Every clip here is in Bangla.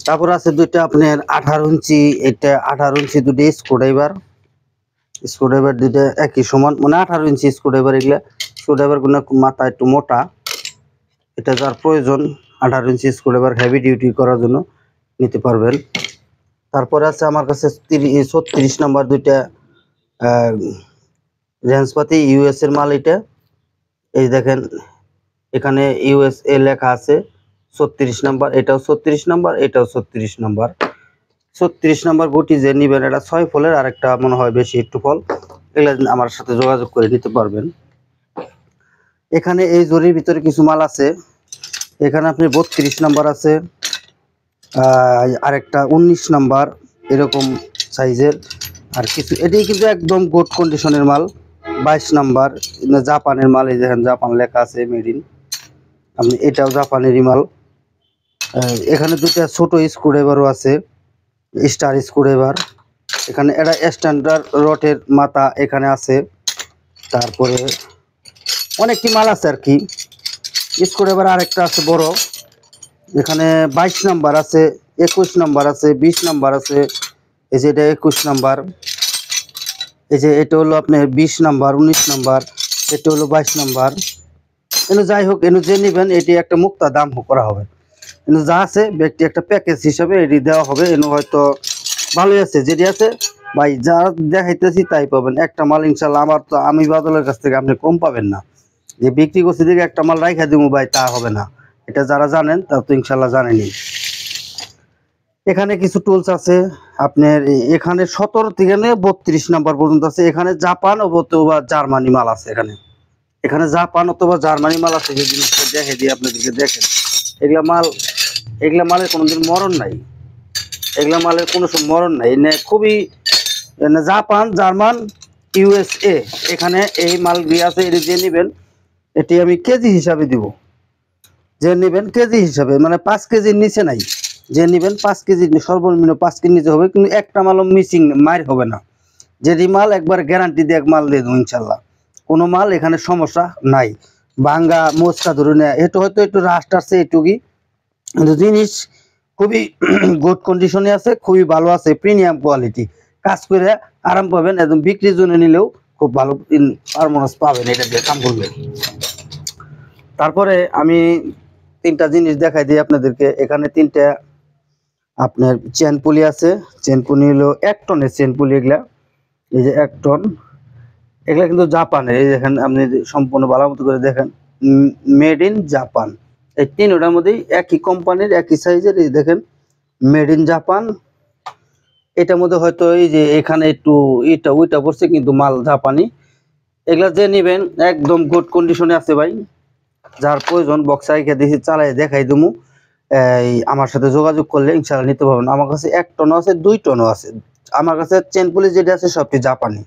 তারপর আছে দুইটা আপনার 18 ইঞ্চি, এটা 18 ইঞ্চি দুটো স্ক্রুড্রাইভার দুইটা একই সমান, মানে 18 ইঞ্চি স্ক্রুড্রাইভার। এগুলা স্ক্রুড্রাইভার গুলো মাথা একটু মোটা, এটা যার প্রয়োজন 18 ইঞ্চি স্ক্রুড্রাইভার হেভি ডিউটি করার জন্য নিতে পারবেন। তারপরে আছে আমার কাছে 36 নাম্বার দুইটা রেঞ্জপাতি ইউএস এর মাল। এটা এই দেখেন এখানে ইউএসএ লেখা আছে 36 নাম্বার, এটাও 36 নাম্বার, এটাও 36 নাম্বার। 36 নাম্বার গুটি যে নিবেন, এটা 6 ফলের, আর একটা মনে হয় বেশি একটু ফল, এগুলা আমার সাথে যোগাযোগ করে নিতে পারবেন। এখানে এই জরির ভিতরে কিছু মাল আছে। এখানে আপনি 32 নাম্বার আছে, আর একটা 19 নাম্বার এরকম সাইজের, আর কিছু এটাই কিন্তু একদম গুড কন্ডিশনের মাল। 22 নাম্বার জাপানের মাল, এই দেখেন জাপান লেখা আছে মেড ইন, আপনি এটাও জাপানেরই মাল। এখানে দুটো ছোট স্ক্রুড্রাইভারও আছে, স্টার স্ক্রুড্রাইভার। এখানে এটা স্ট্যান্ডার্ড রটের মাথা এখানে আছে। তারপরে অনেকটি মাল আছে আর কি। স্ক্রুড্রাইভার আরেকটা আছে বড়, এখানে 22 নাম্বার আছে, 21 নাম্বার আছে, 20 নাম্বার আছে। এই যে এটা 21 নাম্বার, এই যে এটা হলো আপনার 20 নাম্বার, 19 নাম্বার, এটা হলো 22 নাম্বার। এনে যাই হোক, এনে যে নেবেন এটি একটা মুক্তা দাম করা হবে। এনে যা আছে ব্যক্তি একটা প্যাকেজ হিসাবে এটি দেওয়া হবে। এনে হয়তো ভালোই আছে, যেটি আছে ভাই যা দেখাইতেছি তাই পাবেন। একটা মাল ইনশাল্লাহ আমার তো, আমি বাদলের কাছ থেকে আপনি কম পাবেন না। যে বিক্রি করছি দিকে একটা মাল রাইখা দিব ভাই, তা হবে না। এটা যারা জানেন তা তো ইনশাল্লাহ জানেনি। এখানে কিছু টুলস আছে আপনার, এখানে 17 থেকে 32 নাম্বার পর্যন্ত আছে। এখানে জাপান অথবা জার্মানি মাল আছে। এখানে জাপান অথবা জার্মানি মাল আছে। যে জিনিসটা দেখে দিয়ে আপনাদেরকে দেখেন, এগুলা মালের কোনোদিন মরণ নাই, এগুলা মালের কোনো মরণ নাই। খুবই জাপান, জার্মান, ইউএসএ, এখানে এই মালগুলি আছে। এটি যে নেবেন এটি আমি কেজি হিসাবে দিব। যে নেবেন কেজি হিসাবে, মানে 5 কেজির নিচে নাই। যে নেবেন 5 কেজি, সর্বনিম্ন 5 কেজি নিচে হবে, কিন্তু একটা মালও মিসিং মার হবে না। যেটি মাল একবার গ্যারান্টি দিয়ে এক মাল দিয়ে দেবো ইনশাল্লাহ, কোনো মাল এখানে সমস্যা নাই। ভাঙ্গা মোচকা ধরে নেয়, এটা হয়তো একটু রাস্ট আছে এটুকুই, কিন্তু জিনিস খুবই গুড কন্ডিশনে আছে, খুবই ভালো আছে, প্রিমিয়াম কোয়ালিটি। কাজ করে আরাম পাবেন, একদম বিক্রির জন্য নিলেও খুব ভালো পারফরম্যান্স পাবেন এটা দিয়ে কাম করলে। তারপরে আমি 3টা জিনিস দেখাই দিই আপনাদেরকে। এখানে 3টা আপনার চেন পুলি আছে। চেন পুলি হলো 1 টনের চেন পুলি। এগুলা এই যে 1 টন, এগুলা কিন্তু জাপানের। এই দেখেন আপনি সম্পূর্ণ ভালো মতো করে দেখেন, মেড ইন জাপান। এই 3টার মধ্যেই একই কোম্পানির, একই সাইজের। এই দেখেন মেড ইন জাপান। এটার মধ্যে হয়তো এই যে এখানে একটু এটা ওইটা পড়ছে, কিন্তু মাল জাপানি। এগুলা যে নেবেন একদম গুড কন্ডিশনে আছে ভাই। যার প্রয়োজন বক্সাই দিয়েছি, চালাই দেখাই দেবো। এই আমার সাথে যোগাযোগ করলে ইনশাআল্লাহ নিতে পারবেন। আমার কাছে 1 টনও আছে, 2 টনও আছে। আমার কাছে চেন পুলি যেটা আছে সবটি জাপানি।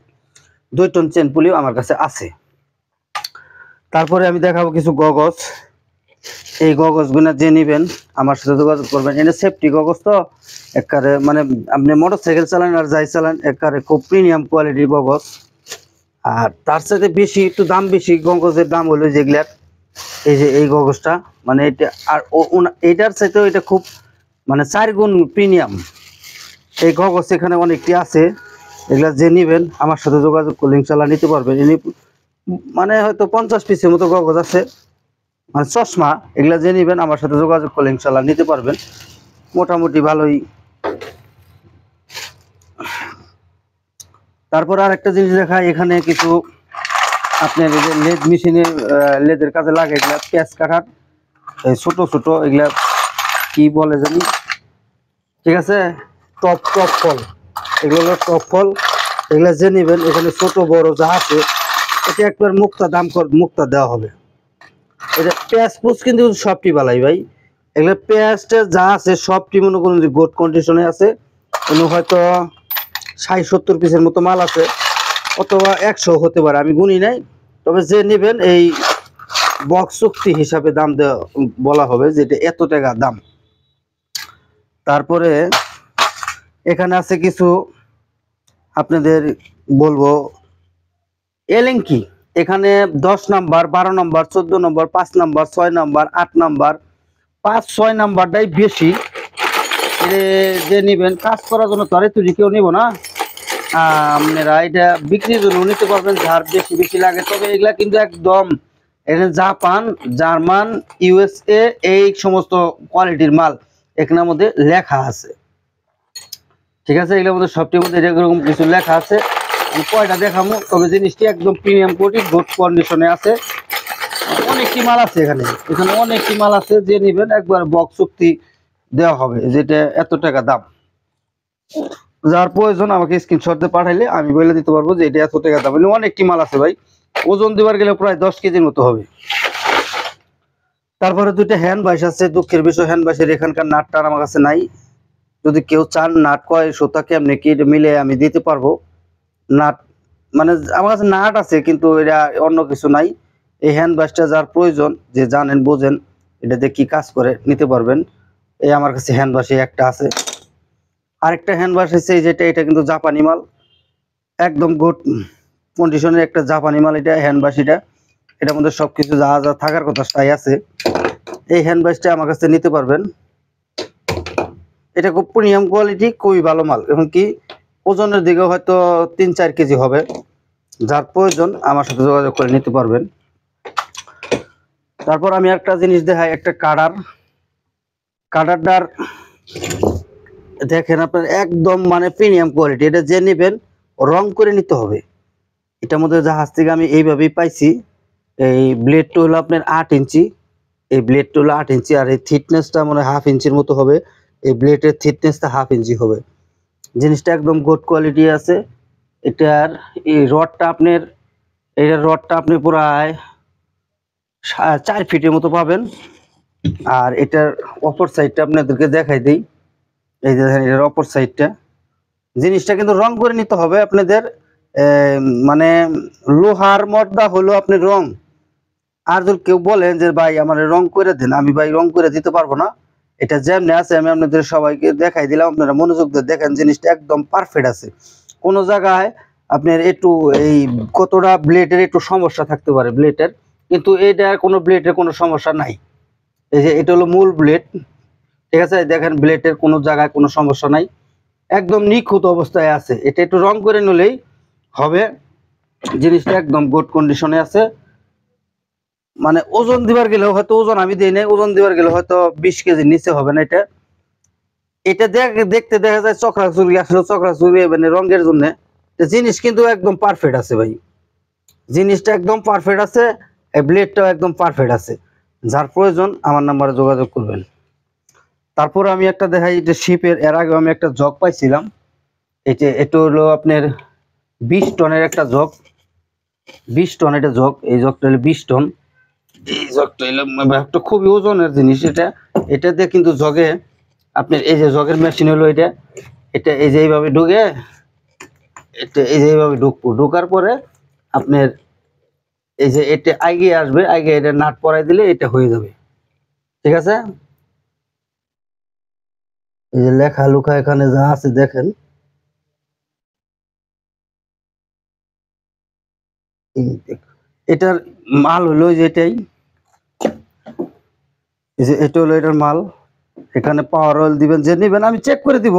2 টন চেন পুলিও আমার কাছে আছে। তারপরে আমি দেখাবো কিছু গগজ। এই গগজগুলো যে নেবেন আমার সাথে যোগাযোগ করবেন। এটা সেফটি গগজ তো একবারে, মানে আপনি মোটরসাইকেল চালান আর যাই চালান, একবারে খুব প্রিমিয়াম কোয়ালিটির গগজ। আর তার সাথে বেশি একটু দাম বেশি গগজের দাম হলো যেগুলার, এই যে এই গগজটা, মানে এটা আর এটার চাইতেও এটা খুব মানে 4 গুণ প্রিমিয়াম। এই গগজ এখানে অনেকটি আছে। এগুলা যে নেবেন আমার সাথে যোগাযোগ করলে ইনশাল্লাহ নিতে পারবেন। মানে হয়তো 50 পিসের মতো গগজ আছে, মানে চশমা। এগুলা যে নেবেন আমার সাথে যোগাযোগ করলে ইনশাল্লাহ নিতে পারবেন, মোটামুটি ভালোই। তারপর আর একটা জিনিস দেখায়, এখানে কিছু আপনার এই যে লেদ মেশিনের লেদের কাজে লাগে, এগুলা পেঁয়াজ কাটার ছোট ছোট, এগুলা কি বলে জানি, ঠিক আছে, টপ ফল। এগুলো হলো টপ ফল। এগুলা যে নেবেন এখানে ছোট বড় যা আছে এটা একবার মুক্তা দেওয়া হবে। এটা পেঁয়াজ পুষ কিন্তু সবটি বালাই ভাই। এগুলো পেঁয়াজটা যা আছে সবটি মনে করুন যে গুড কন্ডিশনে আছে। হয়তো 60-70 পিসের মতো মাল আছে, অথবা 100 হতে পারে, আমি গুনি নাই। তবে যে নেবেন এই বক্স চুক্তি হিসাবে দাম বলা হবে যেটা এত টাকা দাম। তারপরে এখানে আছে কিছু আপনাদের বলবো এলেঙ্কি। এখানে 10 number, 12 number, 14 number, 5 number, 6 number, 8 number, 5-6 নাম্বারটাই বেশি। যে নিবেন কাজ করার জন্য তো আর তুই কেউ নিব না, আপনারা এটা বিক্রির জন্য নিতে পারবেন যার বেশি বেশি লাগে। তবে এগুলা কিন্তু একদম এটা জাপান, জার্মান, ইউএসএ এই সমস্ত কোয়ালিটির মাল এখানের মধ্যে লেখা আছে, ঠিক আছে। এগুলোর মধ্যে সবটির মধ্যে এরকম কিছু লেখা আছে, আমি কয়টা দেখাবো। তবে জিনিসটি একদম প্রিমিয়াম কোয়ালিটি, গুড কন্ডিশনে আছে। অনেকটি মাল আছে এখানে, অনেকটি মাল আছে। যে নিবেন একবার বক্স চুক্তি দেওয়া হবে, যেটা এত টাকা দাম। যার প্রয়োজন আমাকে স্ক্রিনশট দিয়ে পাঠাইলে আমি বলে দিতে পারবো যে এটা এত টাকা দাম। অনেকটি মাল আছে ভাই, ওজন দেওয়ার গেলে প্রায় 10 কেজির মতো হবে। তারপরে দুইটা হ্যান্ড বাইশ আছে। দুঃখের বিষয় হ্যান্ড বাইশের এখানকার নাটটা আমার কাছে নাই। যদি কেউ চান নাট কয় সুতা কেমনে কি মিলে আমি দিতে পারবো। নাট মানে আমার কাছে নাট আছে, কিন্তু এটা অন্য কিছু নাই। এই হ্যান্ড বাইশটা যার প্রয়োজন, যে জানেন বোঝেন এটাতে কি কাজ করে, নিতে পারবেন। এই আমার কাছে হ্যান্ড বাস একটা আছে। আরেকটা হ্যান্ড বাস আছে যেটা, এটা কিন্তু জাপানি মাল, একদম গুড কন্ডিশনের একটা জাপানি মাল। এটা হ্যান্ড বাস, এটার মধ্যে সবকিছু যা যা থাকার কথা তাই আছে। এই হ্যান্ড বাসটা আমার কাছে নিতে পারবেন। এটা খুব প্রিমিয়াম কোয়ালিটি, খুবই ভালো মাল, এবং কি ওজনের দিকে হয়তো 3-4 কেজি হবে। যার প্রয়োজন আমার সাথে যোগাযোগ করে নিতে পারবেন। তারপর আমি একটা জিনিস দেখাই, একটা কাটারটার দেখেন আপনার একদম মানে প্রিমিয়াম কোয়ালিটি। এটা যে নেবেন রং করে নিতে হবে। এটার মধ্যে জাহাজ থেকে আমি এইভাবেই পাইছি। এই ব্লেডটা হলো আপনার 8 ইঞ্চি, এই ব্লেডটা হলো 8 ইঞ্চি, আর এই থিকনেসটা মানে হাফ ইঞ্চির মতো হবে। এই ব্লেডের থিকনেসটা হাফ ইঞ্চি হবে। জিনিসটা একদম গুড কোয়ালিটি আছে। এটার এই রডটা আপনার, এটার রডটা আপনি প্রায় 4 ফিটের মতো পাবেন। আর এটার অপর সাইডটা আপনাদেরকে দেখাই দিই। এই যে দেখেন এটার অপর সাইডটা। জিনিসটা কিন্তু রং করে নিতে হবে আপনাদের। মানে লোহার মর্দা হলো আপনি রং। আর যদি কেউ বলেন যে ভাই আমার রং করে দেন, আমি ভাই রং করে দিতে পারবো না। এটা যেমনি আছে আমি আপনাদের সবাইকে দেখাই দিলাম, আপনারা মনোযোগ দিয়ে দেখেন। জিনিসটা একদম পারফেক্ট আছে। কোনো জায়গায় আপনার একটু এই কতটা ব্লেডের একটু সমস্যা থাকতে পারে ব্লেডের, কিন্তু এটার কোনো ব্লেডের কোনো সমস্যা নাই। এই যে এটা হলো মূল ব্লেড, ঠিক আছে। দেখেন ব্লেডের কোনো জায়গায় কোনো সমস্যা নাই, একদম নিখুঁত অবস্থায় আছে। এটা একটু রং করে নিলেই হবে। জিনিসটা একদম গুড কন্ডিশনে আছে। মানে ওজন দিবার গেলেও হয়তো, ওজন আমি দিই নাই, ওজন দিবার গেলে হয়তো 20 কেজির নিচে হবে না। এটা এটা দেখতে দেখা যায় চকরাচুরি, আসলে চকরাচুরি মানে রঙের জন্য। জিনিস কিন্তু একদম পারফেক্ট আছে ভাই, জিনিসটা একদম পারফেক্ট আছে। এই ব্লেডটাও একদম পারফেক্ট আছে। যার প্রয়োজন আমার নাম্বারে যোগাযোগ করবেন। তারপর আমি একটা দেখাই, যে শিপের এর আগে আমি একটা জগ পাইছিলাম। এটা হলো আপনার 20 টনের একটা জগ, 20 টন এটা জগ। এই জগটা হলো 20 টন। এই জগটা হলো একটা খুবই ওজনের জিনিস। এটা দিয়ে কিন্তু জগে আপনার এই যে জগের মেশিন হলো এটা, এই যে এইভাবে ঢুকে, এই যে এইভাবে ঢুকবো, ঢোকার পরে আপনার এই যে এটা আগে আসবে, আগে এটা নাট পরাই দিলে এটা হয়ে যাবে, ঠিক আছে। এই যে লেখা লুখা এখানে যা আছে দেখেন। এটার মাল হলো যেটাই, এই যে এটা হলো এটার মাল। এখানে পাওয়ার অয়েল দিবেন, যে নেবেন আমি চেক করে দিব,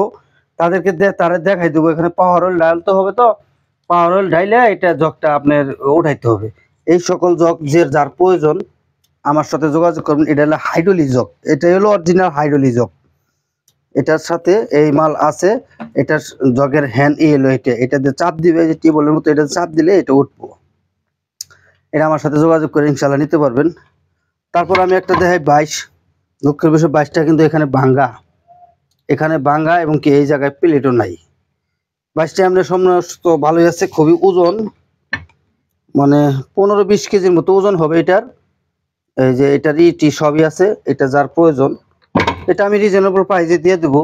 তাদেরকে তারা দেখাই দেবো। এখানে পাওয়ার অয়েল ঢালতে হবে, তো পাওয়ার অয়েল ঢাইলে এটা জগটা আপনার উঠাইতে হবে। এই সকল জগ যে যার প্রয়োজন আমার সাথে যোগাযোগ করবেন। এটা হলো হাইড্রোলিক জগ, এটা হলো অরিজিনাল হাইড্রোলিক জগ। এটার সাথে এই মাল আছে। এটার জগের হ্যান্ড এলো, এটা দিয়ে চাপ দিবে, যে টিউবওয়েলের মতো, এটা চাপ দিলে এটা উঠবো। এটা আমার সাথে যোগাযোগ করে ইনশাল্লাহ নিতে পারবেন। তারপর আমি একটা দেখাই 22। দুঃখের বিষয় 22টা কিন্তু এখানে ভাঙ্গা, এবং কি এই জায়গায় প্লেটও নাই। 22টা আমাদের সমস্ত ভালোই আছে, খুবই ওজন, মানে 15-20 কেজির মতো ওজন হবে এটার। এই যে এটার ইটি সবই আছে। এটা যার প্রয়োজন এটা আমি রিজনেবল প্রাইসে দিয়ে দেবো,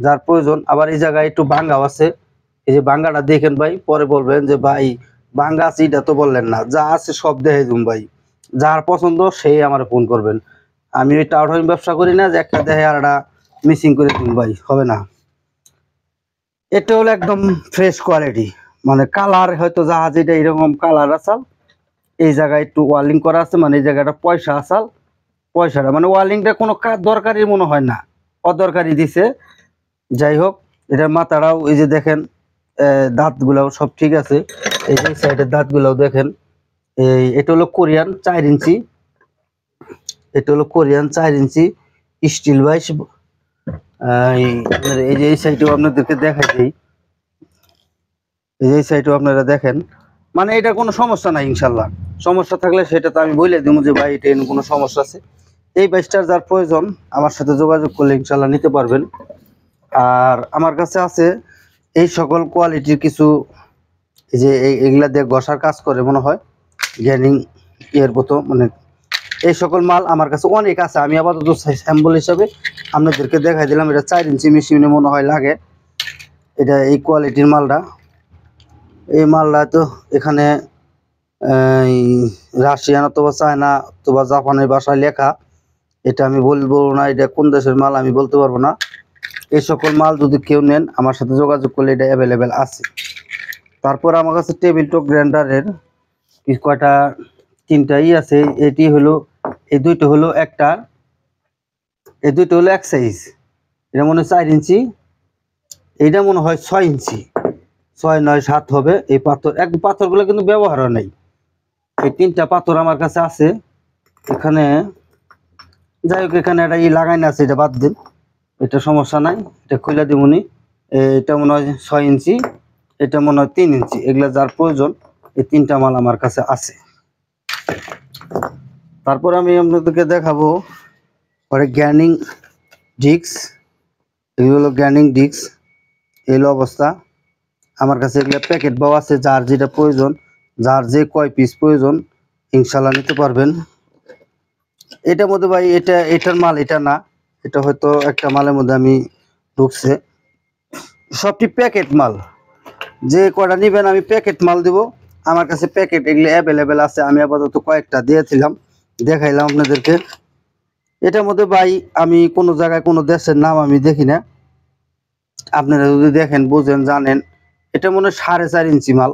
যার প্রয়োজন। আবার এই জায়গায় একটু ভাঙ্গাও আছে, এই যে ভাঙ্গাটা দেখেন ভাই, পরে বলবেন যে ভাই ভাঙ্গা আছে, এটা তো বললেন না। যা আছে সব দেখাই দিন ভাই, যার পছন্দ সেই আমার ফোন করবেন। আমি ওই টাউট হাউস ব্যবসা করি না যে একটা দেখে আর একটা মিসিং করে দিন ভাই, হবে না। এটা হলো একদম ফ্রেশ কোয়ালিটি, মানে কালার হয়তো জাহাজ এটা এরকম কালার আসাল। এই জায়গায় একটু ওয়ার্লিং করা আছে, মানে এই জায়গাটা পয়সা আসাল। পয়সাটা মানে ওয়ার্লিংটা কোনো কাজ দরকারই মনে হয় না। অদরকারি দিছে। যাই হোক, এটার মাথাটাও এই যে দেখেন, দাঁতগুলাও সব ঠিক আছে। এই যে সাইডের দাঁতগুলাও দেখেন। এটা হলো কোরিয়ান 4 ইঞ্চি, এটা হলো কোরিয়ান 4 ইঞ্চি স্টিল বাইশ। এই যে এই সাইডেও আপনাদেরকে দেখাই দিই, এই সাইডেও আপনারা দেখেন, মানে এটা কোনো সমস্যা নাই ইনশাল্লাহ। সমস্যা থাকলে সেটা তো আমি বলে দেবো যে ভাই এটা কোনো সমস্যা আছে। এই বাইশটার যার প্রয়োজন আমার সাথে যোগাযোগ করলে ইনশাল্লাহ নিতে পারবেন। আর আমার কাছে আছে এই সকল কোয়ালিটির কিছু, এই যে এগুলা দিয়ে ঘষার কাজ করে মনে হয় গ্যানিং এর মতো, মানে এই সকল মাল আমার কাছে অনেক আছে। আমি আপাতত স্যাম্পল হিসাবে আপনাদেরকে দেখাই দিলাম। এটা 4 ইঞ্চি মেশিনে মনে হয় লাগে, এটা এই কোয়ালিটির মালটা। এই মালটা তো এখানে রাশিয়ান অথবা চায়না অথবা জাপানের ভাষায় লেখা, এটা আমি বলবো না এটা কোন দেশের মাল আমি বলতে পারবো না। এই সকল মাল যদি কেউ নেন আমার সাথে যোগাযোগ করলে এটা অ্যাভেলেবেল আছে। তারপর আমার কাছে টেবিল টপ গ্রাইন্ডারের কয়টা 3টাই আছে। এটি হলো, এই দুইটা হলো একটা, এই দুইটা হলো এক সাইজ। এটা মনে হয় 4 ইঞ্চি, এইটা মনে হয় 6 ইঞ্চি, 6, 9, 7 হবে। এই পাথরগুলো কিন্তু ব্যবহার নেই। এই 3টা পাথর আমার কাছে আছে এখানে। যাই হোক, এখানে একটা লাগাই না আছে, এটা বাদ দিন, এটা সমস্যা নাই, এটা খুলে দিবনি। এটা মনে হয় 6 ইঞ্চি, এটা মনে হয় 3 ইঞ্চি। এগুলা যার প্রয়োজন এই 3টা মাল আমার কাছে আছে। তারপর আমি আপনাদেরকে দেখাবো পরে গ্যানিং ডিস্ক। এগুলো হলো গ্যানিং ডিস্ক, এগুলো অবস্থা আমার কাছে। এগুলো প্যাকেট পাওয়া আছে, যার যেটা প্রয়োজন, যার যে কয় পিস প্রয়োজন ইনশাল্লাহ নিতে পারবেন। এটার মধ্যে ভাই এটার মাল এটা না, এটা হয়তো একটা মালের মধ্যে আমি ঢুকছে। সবটি প্যাকেট মাল, যে কয়টা নেবেন আমি প্যাকেট মাল দিব। আমার কাছে প্যাকেট এগুলো অ্যাভেলেবেল আছে। আমি আপাতত কয়েকটা দিয়েছিলাম, দেখাইলাম আপনাদেরকে। এটার মধ্যে ভাই আমি কোনো জায়গায় কোনো দেশের নাম আমি দেখি না। আপনারা যদি দেখেন বুঝেন জানেন, এটা মনে হয় 4.5 ইঞ্চি মাল।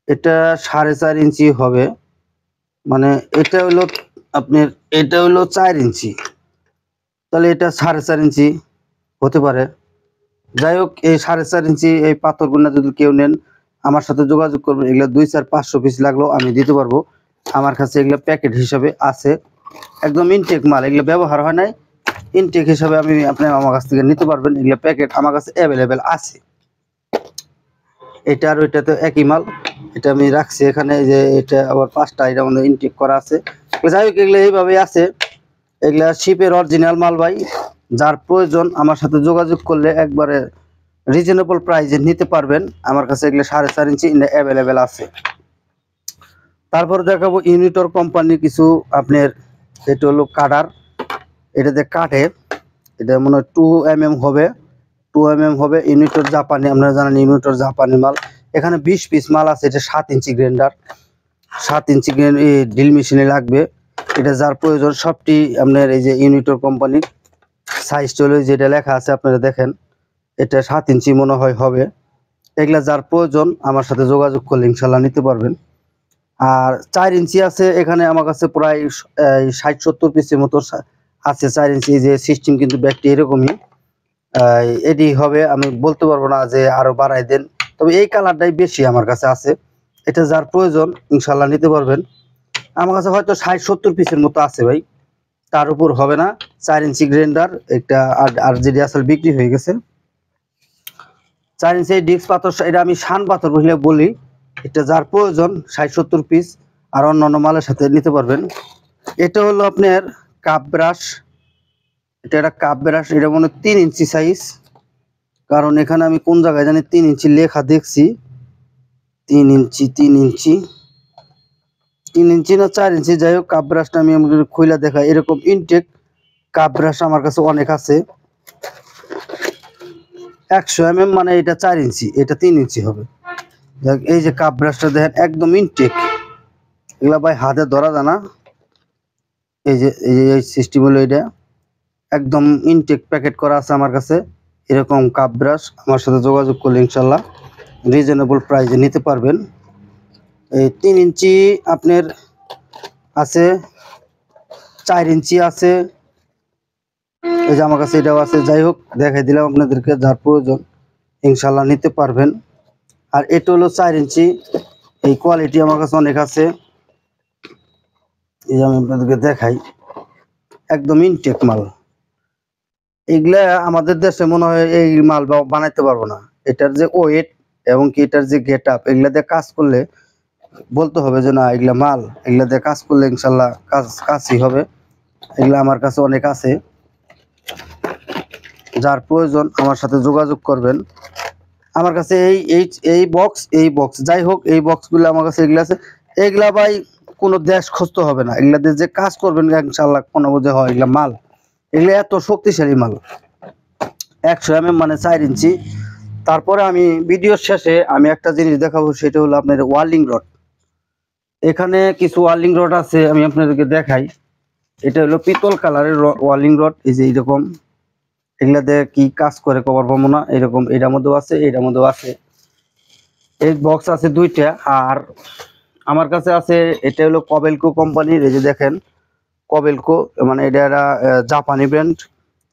এটা 4.5 ইঞ্চি হবে, মানে এটা হলো আপনার, এটা হলো 4 ইঞ্চি, তাহলে এটা 4.5 ইঞ্চি হতে পারে। যাই হোক, এই 4.5 ইঞ্চি এই পাথরগুলো যদি কেউ নেন আমার সাথে যোগাযোগ করবেন। এগুলো 2, 4, 500 পিস লাগলেও আমি দিতে পারবো। আমার কাছে এগুলো প্যাকেট হিসাবে আছে, একদম ইনটেক মাল, এগুলো ব্যবহার হয় নাই। ইনটেক হিসাবে আমি আপনি আমার কাছ থেকে নিতে পারবেন। এগুলো প্যাকেট আমার কাছে অ্যাভেলেবেল আছে। এটা আর ওইটা তো একই মাল, এটা আমি রাখছি এখানে। যে এটা আবার 5টা এটা মধ্যে ইনটেক করা আছে। যাই হোক, এগুলো এইভাবেই আছে। এগুলা শিপের অরিজিনাল মাল ভাই। যার প্রয়োজন আমার সাথে যোগাযোগ করলে একবারে রিজনেবল প্রাইসে নিতে পারবেন। আমার কাছে এগুলো 4.5 ইঞ্চি অ্যাভেলেবেল আছে। তারপর দেখাবো ইউনিটর কোম্পানির কিছু আপনার, এটা হলো কাটার, এটাতে কাটে, এটা মনে হয় 2mm হবে, 2mm হবে। ইউনিটর জাপানি, আপনারা জানেন ইউনিটর জাপানি মাল। এখানে 20 পিস মাল আছে। এটা 7 ইঞ্চি গ্রাইন্ডার, 7 ইঞ্চি ড্রিল মেশিনে লাগবে। এটা যার প্রয়োজন সবটি আপনার এই যে ইউনিটর কোম্পানির সাইজ চলে যেটা লেখা আছে আপনারা দেখেন, এটা 7 ইঞ্চি মনে হয় হবে। এগুলা যার প্রয়োজন আমার সাথে যোগাযোগ করলে ইনশাল্লাহ নিতে পারবেন। আর 4 ইঞ্চি আছে এখানে আমার কাছে প্রায় 60-70 পিসের মতো আছে 4 ইঞ্চি। যে সিস্টেম কিন্তু ব্যাগটি এরকমই এটি হবে, আমি বলতে পারবো না যে আরো বাড়াই দেন, তবে এই কালারটাই বেশি আমার কাছে আছে। এটা যার প্রয়োজন ইনশাল্লাহ নিতে পারবেন। আমার কাছে হয়তো 60-70 পিসের মতো আছে ভাই, তার উপর হবে না। 4 ইঞ্চি গ্রাইন্ডার একটা, আর যেটি আসলে বিক্রি হয়ে গেছে 4 ইঞ্চি ডিস্ক পাথর, এটা আমি শান পাথর বলি। এটা যার প্রয়োজন 60-70 পিস আর অন্যান্য মালের সাথে নিতে পারবেন। এটা হলো আপনার কাপ ব্রাশ, এটা একটা কাপ ব্রাশ। এটা মনে হয় 3 ইঞ্চি সাইজ, কারণ এখানে আমি কোন জায়গায় জানি 3 ইঞ্চি লেখা দেখছি। 3 ইঞ্চি, 3 ইঞ্চি, 3 ইঞ্চি না 4 ইঞ্চি, যাই হোক। কাপ ব্রাশটা আমি খুইলা দেখাই। এরকম ইনটেক কাপ ব্রাশ আমার কাছে অনেক আছে। 100mm, মানে এটা 4 ইঞ্চি, এটা 3 ইঞ্চি হবে। এই যে কাপ ব্রাশটা দেখেন একদম ইনটেক, এগুলা ভাই হাতে ধরা যায় না। এই যে এই সিস্টেম হলো, এটা একদম ইনটেক প্যাকেট করা আছে আমার কাছে। এরকম কাপ ব্রাশ আমার সাথে যোগাযোগ করলে ইনশাল্লাহ রিজনেবল প্রাইসে নিতে পারবেন। এই 3 ইঞ্চি আপনার আছে, 4 ইঞ্চি আছে, এই যে আমার কাছে এটাও আছে। যাই হোক, দেখাই দিলাম আপনাদেরকে, যার প্রয়োজন ইনশাল্লাহ নিতে পারবেন। আর এটা হলো 4 ইঞ্চি, এই কোয়ালিটি আমার কাছে অনেক আছে। এই যে আমি আপনাদেরকে দেখাই, একদম ইনটেক মাল। এগুলা আমাদের দেশে মনে হয় এই মাল বানাইতে পারবো না। এটার যে ওয়েট এবং কি এটার যে গেট আপ, এগুলা দিয়ে কাজ করলে বলতে হবে যে না এগুলা মাল, এগুলা দিয়ে কাজ করলে ইনশাল্লাহ কাজই হবে। এগুলা আমার কাছে অনেক আছে, যার প্রয়োজন আমার সাথে যোগাযোগ করবেন। আমার কাছে এই বক্স যাই হোক, এই বক্সগুলো আমার কাছে এগুলা আছে। এগুলা ভাই কোনো দেশ খুঁজতে হবে না, এগুলা দিয়ে যে কাজ করবেন ইনশাল্লাহ কোনো বোঝে হয়। এগুলা মাল, এগুলা এত শক্তিশালী মাল। 100 mm মানে 4 ইঞ্চি। তারপরে আমি ভিডিওর শেষে আমি একটা জিনিস দেখাবো, সেটা হলো আপনার ওয়ার্লিং রড। এখানে কিছু ওয়ার্লিং রড আছে, আমি আপনাদেরকে দেখাই। এটা হলো পিতল কালারের ওয়ার্লিং রড। এই যে এইরকম, এগুলা দিয়ে কি কাজ করে কভার পাবো না, এরকম এটার মধ্যেও আছে, এটার মধ্যেও আছে। এই বক্স আছে 2টা। আর আমার কাছে আছে, এটা হলো কবেলকো কোম্পানির। এই যে দেখেন কবেলকো, মানে এটা একটা জাপানি ব্র্যান্ড।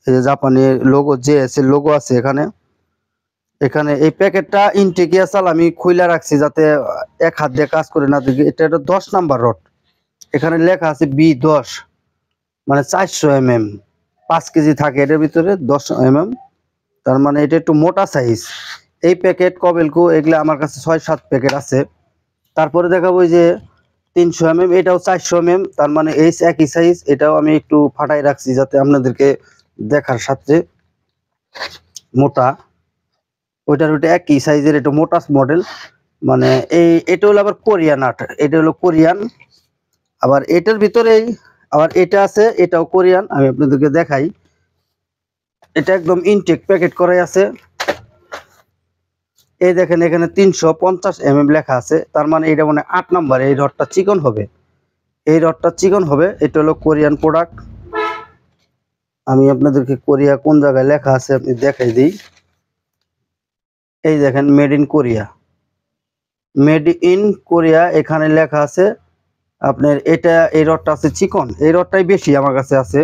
এই যে জাপানি লোগো, JS এর লোগো আছে এখানে। এখানে এই প্যাকেটটা ইনটেকিয়াসাল আমি খুইলা রাখছি যাতে এক হাত দিয়ে কাজ করে না দেখি। এটা একটা 10 নাম্বার রড, এখানে লেখা আছে B10, মানে 400 mm, 5 কেজি থাকে এটার ভিতরে, 10 mm, তার মানে এটা একটু মোটা সাইজ। এই প্যাকেট কবেলকো এগুলা আমার কাছে 6-7 প্যাকেট আছে। তারপরে দেখাবো যে 300 mm, এটাও 400 mm, তার মানে এই একই সাইজ। এটাও আমি একটু ফাটাই রাখছি যাতে আপনাদেরকে দেখার সাথে। মোটা, ওইটার ওইটা একই সাইজের, এটা মোটা মডেল। মানে এটা হলো আবার কোরিয়ান আর্ট, এটা হলো কোরিয়ান। আবার এটার ভিতরেই আবার এটা আছে, এটাও কোরিয়ান। আমি আপনাদেরকে দেখাই, এটা একদম ইনটেক প্যাকেট করাই আছে। এই দেখেন এখানে 350 mm লেখা আছে, তার মানে এটা মানে 8 নাম্বার। এই রডটা চিকন হবে, এই রডটা চিকন হবে। এটা হলো কোরিয়ান প্রোডাক্ট। আমি আপনাদেরকে কোরিয়া কোন জায়গায় লেখা আছে আপনি দেখাই দিই। এই দেখেন made in Korea, made in Korea এখানে লেখা আছে আপনার। এটা এই রডটা আছে চিকন, এই রডটাই বেশি আমার কাছে আছে।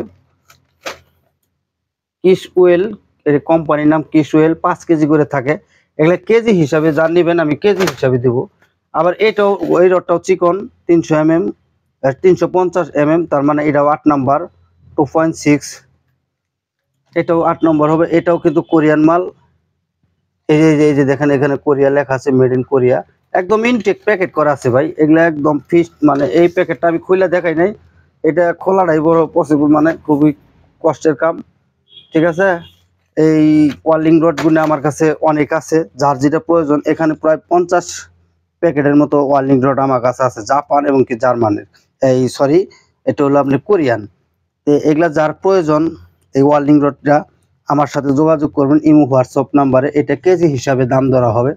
কিসওয়েল, এর কোম্পানির নাম কিসওয়েল, 5 কেজি করে থাকে। এগুলা কেজি হিসাবে যা নেবেন আমি কেজি হিসাবে দেব। আবার এটাও, ওই রডটাও চিকন, 300 mm, 350 mm, তার মানে এটাও 8 নাম্বার, 2.6। এটাও 8 নম্বর হবে। এটাও কিন্তু কোরিয়ান মাল। এই যে দেখেন এখানে কোরিয়া লেখা আছে, মেড ইন কোরিয়া। একদম ইনটেক প্যাকেট করা আছে ভাই, এগুলা একদম ফিক্সড। মানে এই প্যাকেটটা আমি খুলে দেখাই নাই, এটা খোলাটাই বড় পসিবল, মানে খুবই কষ্টের কাম। ঠিক আছে, এই ওয়ার্লিং রডগুলো আমার কাছে অনেক আছে, যার যেটা প্রয়োজন। এখানে প্রায় 50 প্যাকেটের মতো ওয়ার্লিং রড আমার কাছে আছে, জাপান এবং কি জার্মানের, এই সরি এটা হলো আপনি কোরিয়ান। এগুলা যার প্রয়োজন এই ওয়ার্লিং রডটা আমার সাথে যোগাযোগ করবেন ইমো হোয়াটসঅ্যাপ নাম্বারে। এটা কেজি হিসাবে দাম ধরা হবে।